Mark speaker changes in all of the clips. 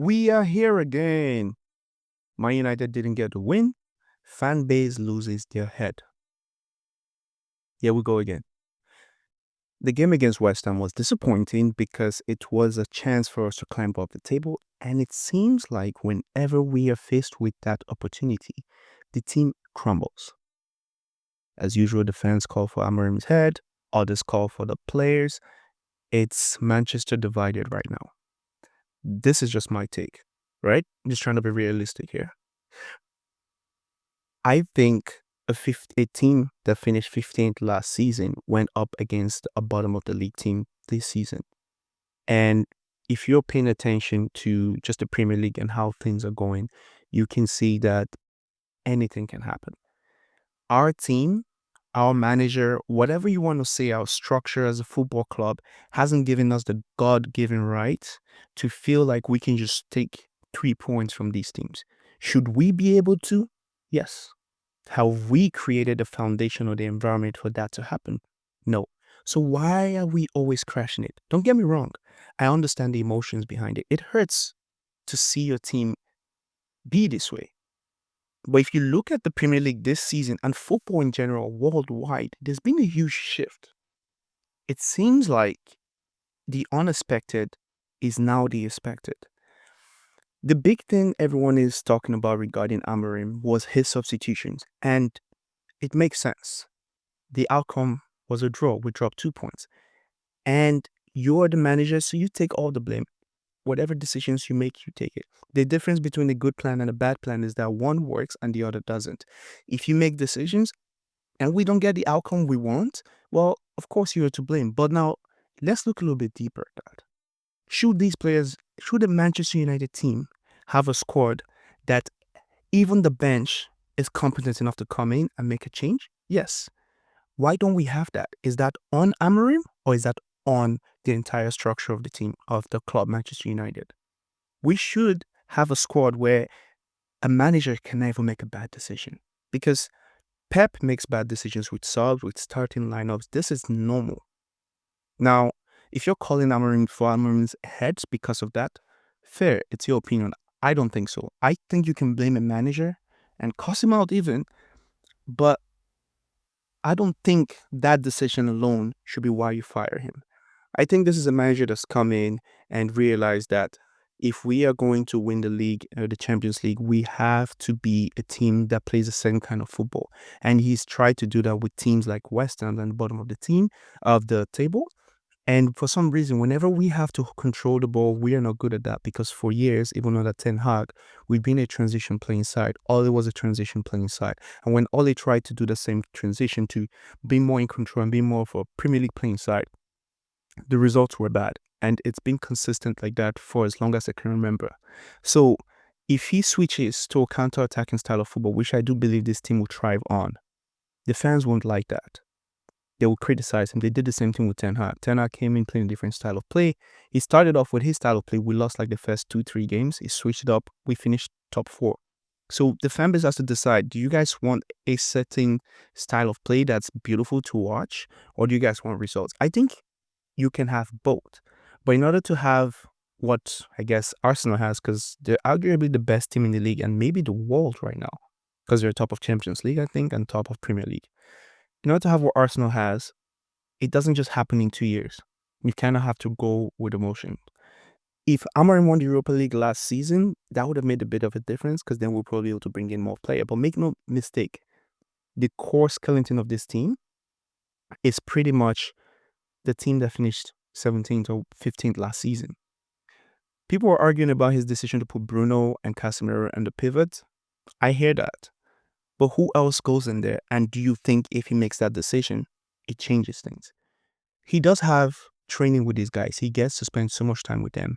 Speaker 1: We are here again. Man United didn't get the win. Fan base loses their head. Here we go again. The game against West Ham was disappointing because it was a chance for us to climb up the table, and it seems like whenever we are faced with that opportunity, the team crumbles. As usual, the fans call for Amorim's head, others call for the players. It's Manchester divided right now. This is just my take, right? I'm just trying to be realistic here. I think a team that finished 15th last season went up against a bottom of the league team this season. And if you're paying attention to just the Premier League and how things are going, you can see that anything can happen. Our team, our manager, whatever you want to say, our structure as a football club hasn't given us the God-given right to feel like we can just take 3 points from these teams. Should we be able to? Yes. Have we created the foundation or the environment for that to happen? No. So why are we always crashing it? Don't get me wrong. I understand the emotions behind it. It hurts to see your team be this way. But if you look at the Premier League this season and football in general worldwide, there's been a huge shift. It seems like the unexpected is now the expected. The big thing everyone is talking about regarding Amorim was his substitutions, and it makes sense. The outcome was a draw. We dropped 2 points. And you're the manager, so you take all the blame. Whatever decisions you make, you take it. The difference between a good plan and a bad plan is that one works and the other doesn't. If you make decisions and we don't get the outcome we want, well, of course you're to blame. But now, let's look a little bit deeper at that. Should the Manchester United team have a squad that even the bench is competent enough to come in and make a change? Yes. Why don't we have that? Is that on Amorim or is that on the entire structure of the team, of the club, Manchester United? We should have a squad where a manager can never make a bad decision, because Pep makes bad decisions with subs, with starting lineups. This is normal. Now, if you're calling Amorim for Amorim's heads because of that, fair, it's your opinion. I don't think so. I think you can blame a manager and cuss him out even, but I don't think that decision alone should be why you fire him. I think this is a manager that's come in and realized that if we are going to win the league, the Champions League, we have to be a team that plays the same kind of football. And he's tried to do that with teams like West Ham at the bottom of the table. And for some reason, whenever we have to control the ball, we are not good at that, because for years, even under Ten Hag, we've been a transition playing side. Ole was a transition playing side. And when Ole tried to do the same transition to be more in control and be more of a Premier League playing side, the results were bad. And it's been consistent like that for as long as I can remember. So if he switches to a counter-attacking style of football, which I do believe this team will thrive on, the fans won't like that. They will criticize him. They did the same thing with Ten Hag. Ten Hag came in playing a different style of play. He started off with his style of play. We lost like the first 2-3 games. He switched it up. We finished top 4. So the fan base has to decide, do you guys want a certain style of play that's beautiful to watch, or do you guys want results? I think you can have both. But in order to have what I guess Arsenal has, because they're arguably the best team in the league and maybe the world right now, because they're top of Champions League, I think, and top of Premier League. In order to have what Arsenal has, it doesn't just happen in 2 years. You kind of have to go with emotion. If Amorim won the Europa League last season, that would have made a bit of a difference, because then we'll probably be able to bring in more players. But make no mistake, the core skeleton of this team is pretty much the team that finished 17th or 15th last season. People were arguing about his decision to put Bruno and Casemiro and the pivot. I hear that. But who else goes in there? And do you think if he makes that decision, it changes things? He does have training with these guys. He gets to spend so much time with them.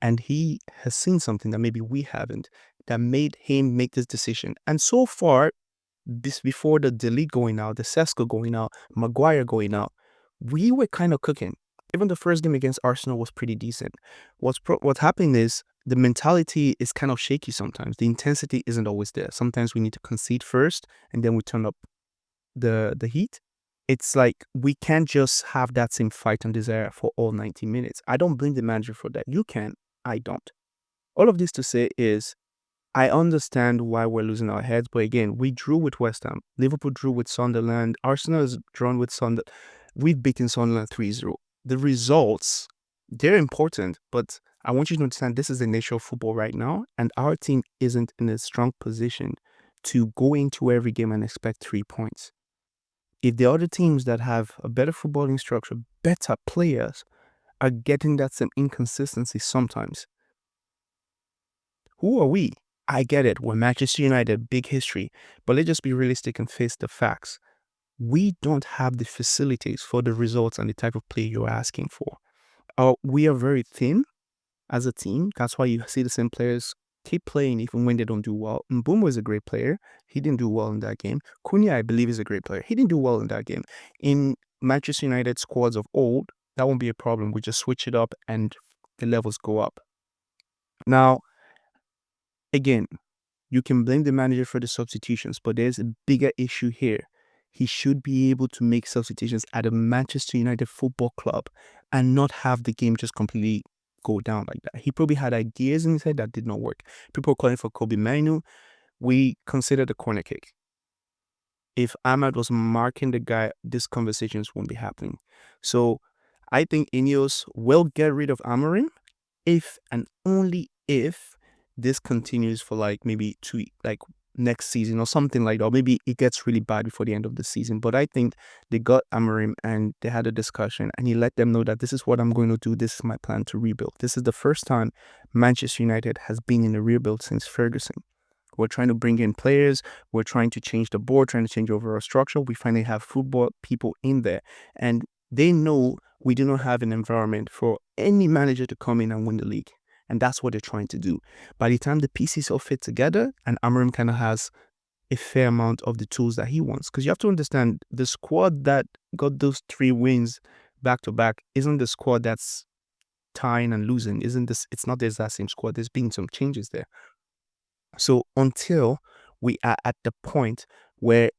Speaker 1: And he has seen something that maybe we haven't, that made him make this decision. And so far, before the Delete going out, the Sesko going out, Maguire going out, we were kind of cooking. Even the first game against Arsenal was pretty decent. What's happening is the mentality is kind of shaky sometimes. The intensity isn't always there. Sometimes we need to concede first and then we turn up the heat. It's like we can't just have that same fight and desire for all 90 minutes. I don't blame the manager for that. You can. I don't. All of this to say is, I understand why we're losing our heads, but again, we drew with West Ham. Liverpool drew with Sunderland. Arsenal has drawn with Sunderland. We've beaten Sunderland 3-0. The results, they're important, but I want you to understand this is the nature of football right now, and our team isn't in a strong position to go into every game and expect 3 points. If the other teams that have a better footballing structure, better players, are getting that same inconsistency sometimes, who are we? I get it. We're Manchester United, big history. But let's just be realistic and face the facts. We don't have the facilities for the results and the type of play you're asking for. We are very thin as a team. That's why you see the same players keep playing even when they don't do well. Mbeumo is a great player. He didn't do well in that game. Cunha, I believe, is a great player. He didn't do well in that game. In Manchester United squads of old, that won't be a problem. We just switch it up and the levels go up. Now, again, you can blame the manager for the substitutions, but there's a bigger issue here. He should be able to make substitutions at a Manchester United football club and not have the game just completely go down like that. He probably had ideas in his head that did not work. People calling for Kobe Manu. We considered the corner kick. If Ahmad was marking the guy, these conversations won't be happening. So I think Ineos will get rid of Amorim if and only if this continues for like maybe next season or something like that. Or maybe it gets really bad before the end of the season. But I think they got Amorim and they had a discussion and he let them know that this is what I'm going to do. This is my plan to rebuild. This is the first time Manchester United has been in a rebuild since Ferguson. We're trying to bring in players. We're trying to change the board, trying to change overall structure. We finally have football people in there. And they know we do not have an environment for any manager to come in and win the league. And that's what they're trying to do. By the time the pieces all fit together, and Amorim kind of has a fair amount of the tools that he wants. Because you have to understand, the squad that got those 3 wins back to back isn't the squad that's tying and losing. It's not the exact same squad. There's been some changes there. So until we are at the point where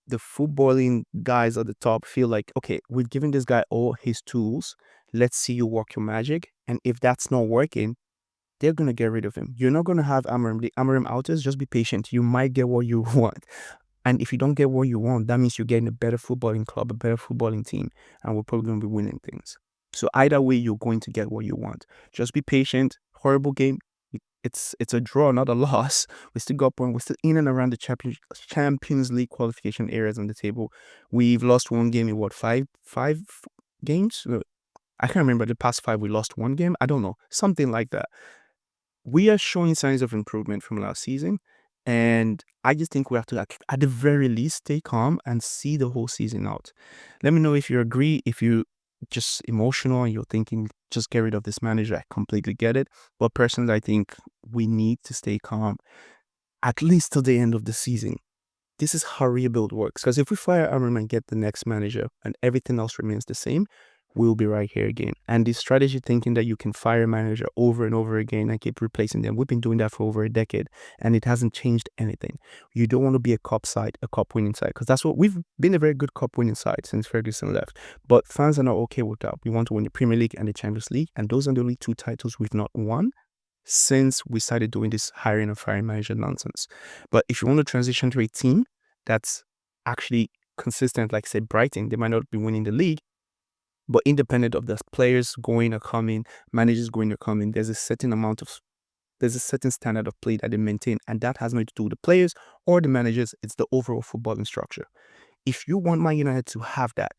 Speaker 1: the footballing guys at the top feel like, okay, we've given this guy all his tools. Let's see you work your magic. And if that's not working, they're going to get rid of him. You're not going to have Amorim. The Amorim outers, just be patient. You might get what you want. And if you don't get what you want, that means you're getting a better footballing club, a better footballing team, and we're probably going to be winning things. So either way, you're going to get what you want. Just be patient. Horrible game. It's a draw, not a loss. We still got point. We're still in and around the Champions League qualification areas on the table. We've lost one game in what, five games? I can't remember. The past 5 we lost one game. I don't know, something like that. We are showing signs of improvement from last season, and I just think we have to, like, at the very least, stay calm and see the whole season out. Let me know if you agree. If you just emotional and you're thinking just get rid of this manager, I completely get it. But personally, I think we need to stay calm at least till the end of the season. This is how rebuild works. Because if we fire Amorim and get the next manager and everything else remains the same, we'll be right here again. And the strategy thinking that you can fire a manager over and over again and keep replacing them, we've been doing that for over a decade and it hasn't changed anything. You don't want to be a cup side, a cup winning side, because that's what we've been, a very good cup winning side since Ferguson left. But fans are not okay with that. We want to win the Premier League and the Champions League, and those are the only 2 titles we've not won since we started doing this hiring and firing manager nonsense. But if you want to transition to a team that's actually consistent, like say Brighton, they might not be winning the league, but independent of the players going or coming, managers going or coming, there's a certain standard of play that they maintain, and that has nothing to do with the players or the managers. It's the overall footballing structure. If you want Man United to have that,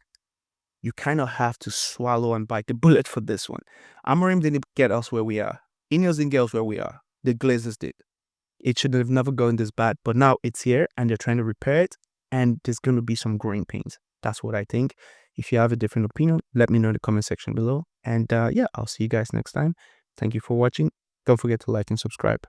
Speaker 1: you kind of have to swallow and bite the bullet for this one. Amorim didn't get us where we are. Ineos didn't get us where we are. The Glazers did. It should have never gone this bad, but now it's here and they're trying to repair it, and there's going to be some growing pains. That's what I think. If you have a different opinion, let me know in the comment section below. And yeah, I'll see you guys next time. Thank you for watching. Don't forget to like and subscribe.